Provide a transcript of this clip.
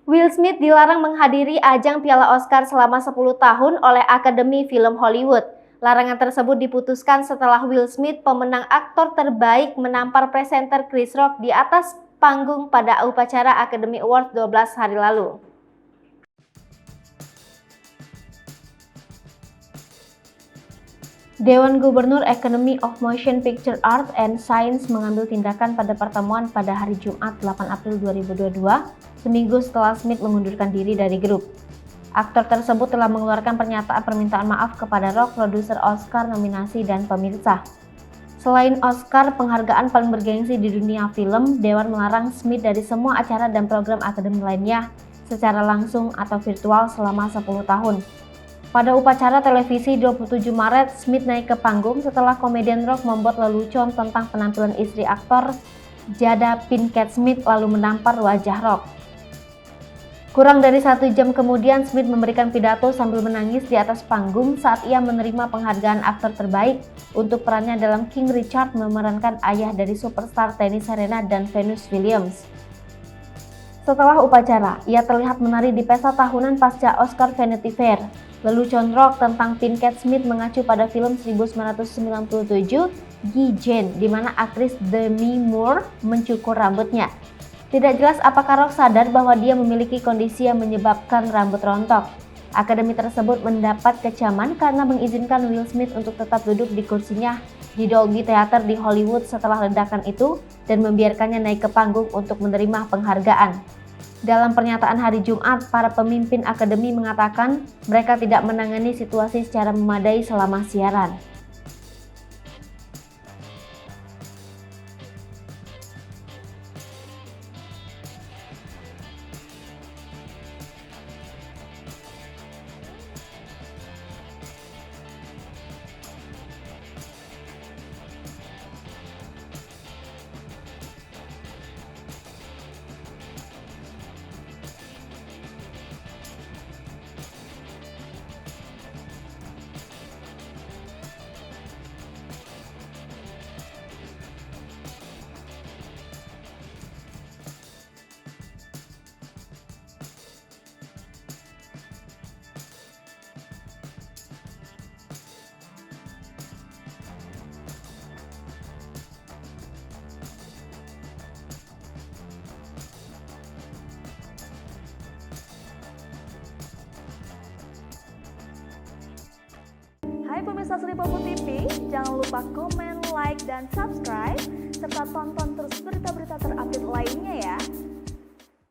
Will Smith dilarang menghadiri ajang Piala Oscar selama 10 tahun oleh Akademi Film Hollywood. Larangan tersebut diputuskan setelah Will Smith, pemenang aktor terbaik, menampar presenter Chris Rock di atas panggung pada upacara Academy Awards 12 hari lalu. Dewan Gubernur Academy of Motion Picture Arts and Science mengambil tindakan pada pertemuan pada hari Jumat 8 April 2022, seminggu setelah Smith mengundurkan diri dari grup. Aktor tersebut telah mengeluarkan pernyataan permintaan maaf kepada Rock, produser Oscar nominasi, dan pemirsa. Selain Oscar, penghargaan paling bergengsi di dunia film, Dewan melarang Smith dari semua acara dan program akademi lainnya secara langsung atau virtual selama 10 tahun. Pada upacara televisi 27 Maret, Smith naik ke panggung setelah komedian Rock membuat lelucon tentang penampilan istri aktor, Jada Pinkett Smith, lalu menampar wajah Rock. Kurang dari 1 jam kemudian, Smith memberikan pidato sambil menangis di atas panggung saat ia menerima penghargaan aktor terbaik untuk perannya dalam King Richard, memerankan ayah dari superstar tenis Serena dan Venus Williams. Setelah upacara, ia terlihat menari di pesta tahunan pasca Oscar Vanity Fair. Lelucon Rock tentang Pinkett Smith mengacu pada film 1997 Guy Jane, di mana aktris Demi Moore mencukur rambutnya. Tidak jelas apakah Rock sadar bahwa dia memiliki kondisi yang menyebabkan rambut rontok. Akademi tersebut mendapat kecaman karena mengizinkan Will Smith untuk tetap duduk di kursinya di Dolby Theater di Hollywood setelah ledakan itu dan membiarkannya naik ke panggung untuk menerima penghargaan. Dalam pernyataan hari Jumat, para pemimpin akademi mengatakan mereka tidak menangani situasi secara memadai selama siaran. Hai pemirsa Sri Popo TV, jangan lupa komen, like, dan subscribe, serta tonton terus berita-berita terupdate